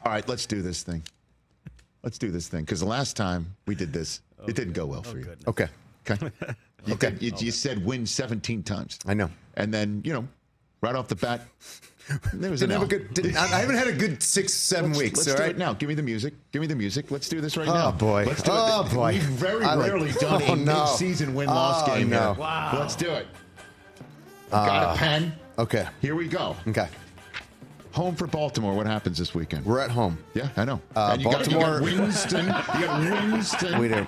All right, let's do this thing. Because the last time we did this, it didn't go well for you. Goodness. Okay. Okay. You said win 17 times. I know. And then, right off the bat, there was I haven't had a good 6-7 weeks. Let's do it now. Give me the music. Let's do this right now. Oh, boy. Let's do it. Boy. We've very rarely done a mid-season win-loss game here. Wow. Let's do it. Got a pen. Okay. Here we go. Okay. Home for Baltimore. What happens this weekend? We're at home. Yeah, I know. And Baltimore. You got Winston. You got Winston. We do.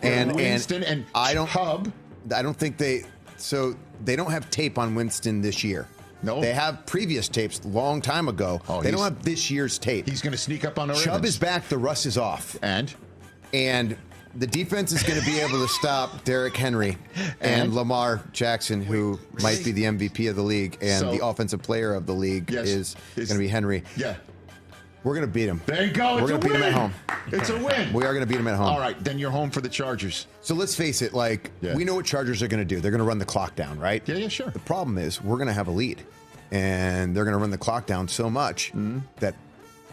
And Winston and I don't think they don't have tape on Winston this year. No. They have previous tapes long time ago. They don't have this year's tape. He's going to sneak up on our Chubb is back. The rust is off. And the defense is going to be able to stop Derrick Henry and Lamar Jackson, who might be the MVP of the league, and the offensive player of the league is going to be Henry. Yeah. We're going to beat him. There you go. We're going to beat him at home. It's a win. We are going to beat him at home. All right, then you're home for the Chargers. So let's face it, we know what Chargers are going to do. They're going to run the clock down, right? Yeah, sure. The problem is we're going to have a lead, and they're going to run the clock down so much that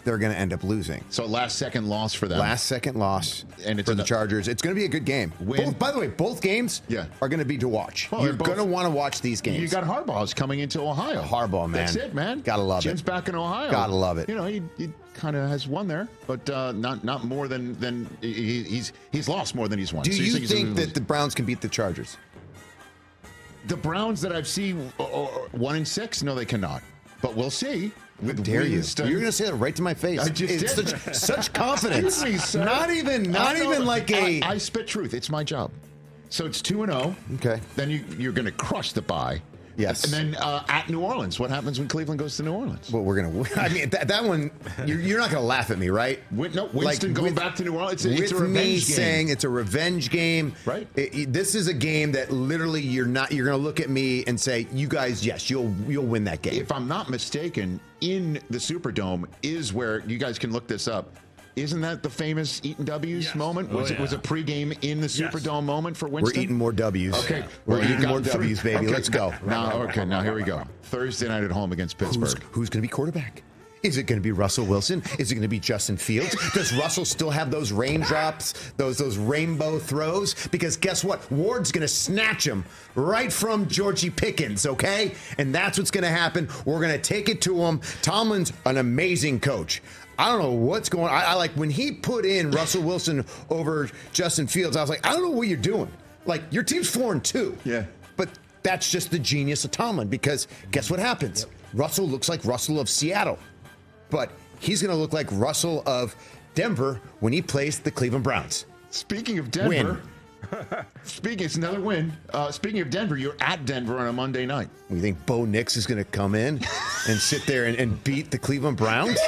they're going to end up losing. So last-second loss for them. Last-second loss and for the Chargers. It's going to be a good game. By the way, both games are going to be to watch. Well, you're going to want to watch these games. You got Harbaugh's coming into Ohio. Harbaugh, man. That's it, man. Gotta love Jim's it. back in Ohio. Gotta love it. He kind of has won there, but not more than he's lost more than he's won. Do you think that the Browns can beat the Chargers? The Browns that I've seen 1-6? No, they cannot. But we'll see. How dare you? You're going to say that right to my face. I just did. Such confidence. Excuse me, sir. Not even like a. I spit truth. It's my job. So it's 2-0. Okay. Then you're going to crush the bye. Yes. And then at New Orleans, what happens when Cleveland goes to New Orleans? Well, we're going to. I mean, that one. You're not going to laugh at me, right? Winston going back to New Orleans. It's a revenge me game. Saying it's a revenge game. Right. This is a game that literally you're going to look at me and say, "You guys, yes, you'll win that game." If I'm not mistaken, in the Superdome is where you guys can look this up. Isn't that the famous Eating W's moment? Was it a pregame in the Superdome moment for Winston? We're eating more W's. Okay. We're eating more W's, baby. Okay. Let's go. Now here we go. Thursday night at home against Pittsburgh. Who's going to be quarterback? Is it going to be Russell Wilson? Is it going to be Justin Fields? Does Russell still have those raindrops, those rainbow throws? Because guess what? Ward's going to snatch him right from Georgie Pickens, okay? And that's what's going to happen. We're going to take it to him. Tomlin's an amazing coach. I don't know what's going on. I like when he put in Russell Wilson over Justin Fields, I was like, I don't know what you're doing. Like, your team's 4-2. Yeah. But that's just the genius of Tomlin, because guess what happens? Russell looks like Russell of Seattle. But he's going to look like Russell of Denver when he plays the Cleveland Browns. Speaking of Denver, it's another win. Speaking of Denver, you're at Denver on a Monday night. We think Bo Nix is going to come in and sit there and beat the Cleveland Browns?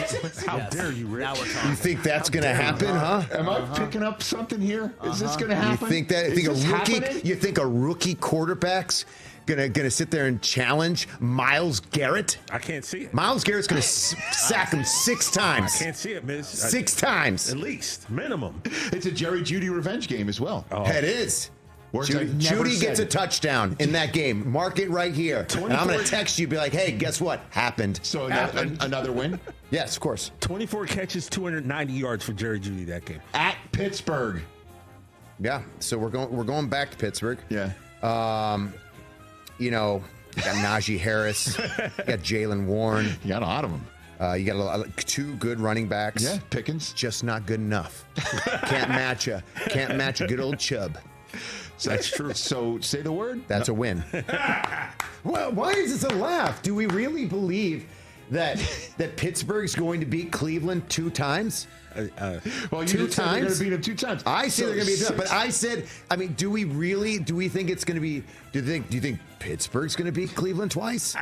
How dare you, Rich? You think that's going to happen, huh? Am I picking up something here? Is this going to happen? You think that? You think a rookie quarterback's gonna sit there and challenge Myles Garrett? I can't see it. Myles Garrett's gonna sack him 6 times. I can't see it, Miz. 6 times. At least. Minimum. It's a Jerry Jeudy revenge game as well. Oh. It is. Judy gets a touchdown in that game. Mark it right here. And I'm going to text you, be like, hey, guess what? Happened. So another win? Yes, of course. 24 catches, 290 yards for Jerry Jeudy that game. At Pittsburgh. Yeah, so we're going back to Pittsburgh. Yeah. You got Najee Harris. You got Jalen Warren. You got a lot of them. You got 2 good running backs. Yeah, Pickens. Just not good enough. Can't match a good old Chubb. That's true. So say the word. That's a win. Well, why is this a laugh? Do we really believe that Pittsburgh's going to beat Cleveland 2 times? Well, you 2 just said they're going times? to beat him 2 times. I say they're going to beat 2 times, 6. but I said, do we think it's going to be? Do you think Pittsburgh's going to beat Cleveland twice?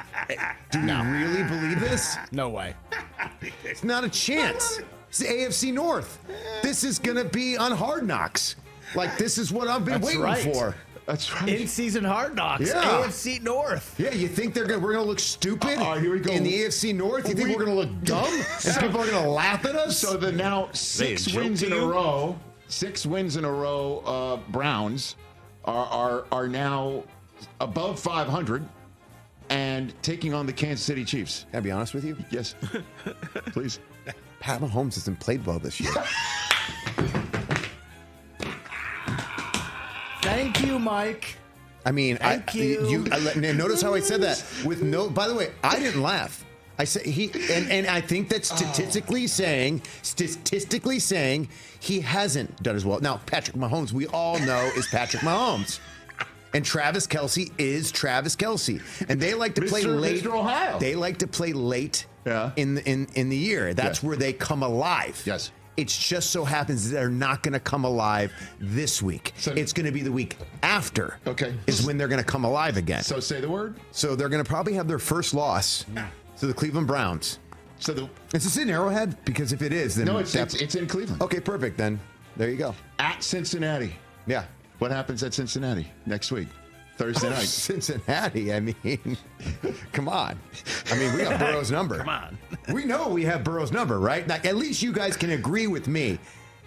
Do we really believe this? No way. It's not a chance. It's the AFC North. This is going to be on Hard Knocks. Like, this is what I've been waiting for. That's right. In-season Hard Knocks. Yeah. AFC North. Yeah, you think we're going to look stupid here we go. in the AFC North? You think we're going to look dumb? And people are going to laugh at us? So the now 6 wins in a row. 6 wins in a row. Browns are now above 500 and taking on the Kansas City Chiefs. Can I be honest with you? Yes, please. Pat Mahomes hasn't played well this year. Thank you, Mike. I mean, Thank you. Notice how I said that with no. By the way, I didn't laugh. I said and I think that's statistically saying he hasn't done as well. Now, Patrick Mahomes, we all know, is Patrick Mahomes. And Travis Kelce is Travis Kelce. And they like to play late. Mr. Ohio. They like to play late in the year. That's where they come alive. Yes. It just so happens that they're not going to come alive this week. So, it's going to be the week after. Okay. Is when they're going to come alive again. So say the word. So they're going to probably have their first loss to the Cleveland Browns. So is this in Arrowhead? Because if it is, then no, it's in Cleveland. Okay, perfect. Then there you go. At Cincinnati. Yeah. What happens at Cincinnati next week? Thursday night. Cincinnati, I mean, come on. I mean, we have Burrow's number. Come on. We know we have Burrow's number, right? Like, at least you guys can agree with me.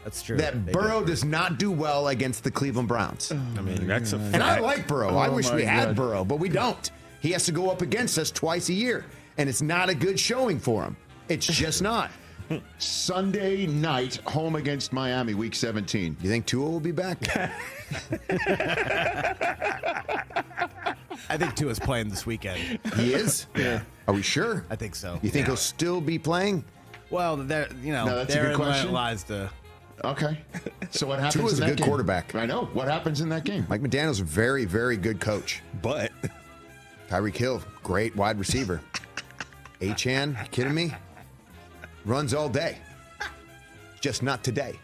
That's true. That Burrow does not do well against the Cleveland Browns. I mean, that's a fact. And I like Burrow. I wish we had God. Burrow, but we don't. He has to go up against us twice a year, and it's not a good showing for him. It's just not. Sunday night, home against Miami, Week 17. You think Tua will be back? I think Tua's playing this weekend. He is? Yeah. Are we sure? I think so. You think he'll still be playing? Well, No, that's a good therein question. lies the. Okay. So what happens Tua's in a that good game? quarterback. I know. What happens in that game? Mike McDaniel's a very, very good coach. But Tyreek Hill, great wide receiver. Achane, you kidding me? Runs all day. Just not today.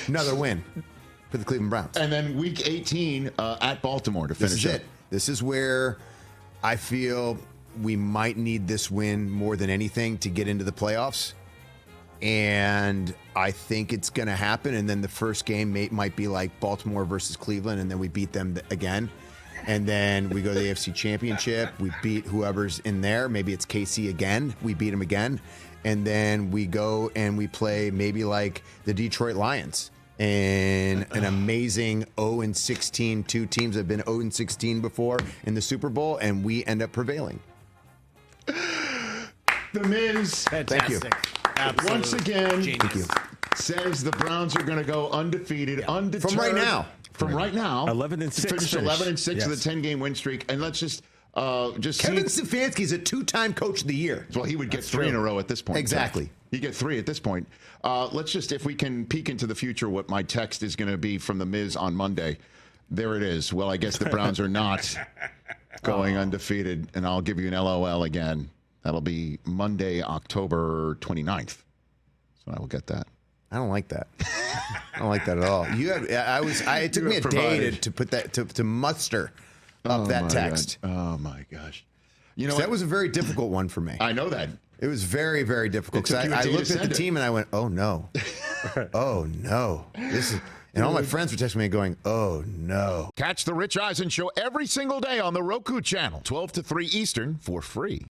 Another win for the Cleveland Browns. And then Week 18 at Baltimore to finish This is up. it. This is where I feel we might need this win more than anything to get into the playoffs. And I think it's going to happen. And then the first game might be like Baltimore versus Cleveland, and then we beat them again. And then we go to the AFC Championship. We beat whoever's in there. Maybe it's KC again. We beat them again. And then we go and we play maybe like the Detroit Lions in an amazing 0-16. Two teams have been 0-16 before in the Super Bowl, and we end up prevailing. The Miz, Fantastic. Thank you. Absolute once again, genius. says the Browns are going to go undefeated, undeterred. From right now. From right now. 11-6 Finish finish. 11-6 Yes. with a 10-game win streak. And let's just Kevin see. Stefanski is a two-time coach of the year. Well, he would get three in a row at this point. Exactly. He'd get three at this point. Let's just, if we can peek into the future, what my text is going to be from the Miz on Monday. There it is. Well, I guess the Browns are not going undefeated, and I'll give you an LOL again. That'll be Monday, October 29th. So I will get that. I don't like that. I don't like that at all. It took You me a have day provided. to put that to muster up that my text. God. Oh my gosh. You know That what? was a very difficult one for me. I know that. It was very, very difficult It took because you a I day to looked at the send it. team and I went, "Oh no, oh no, this is." And all my friends were texting me going, "Oh no." Catch the Rich Eisen Show every single day on the Roku Channel, 12 to 3 Eastern, for free.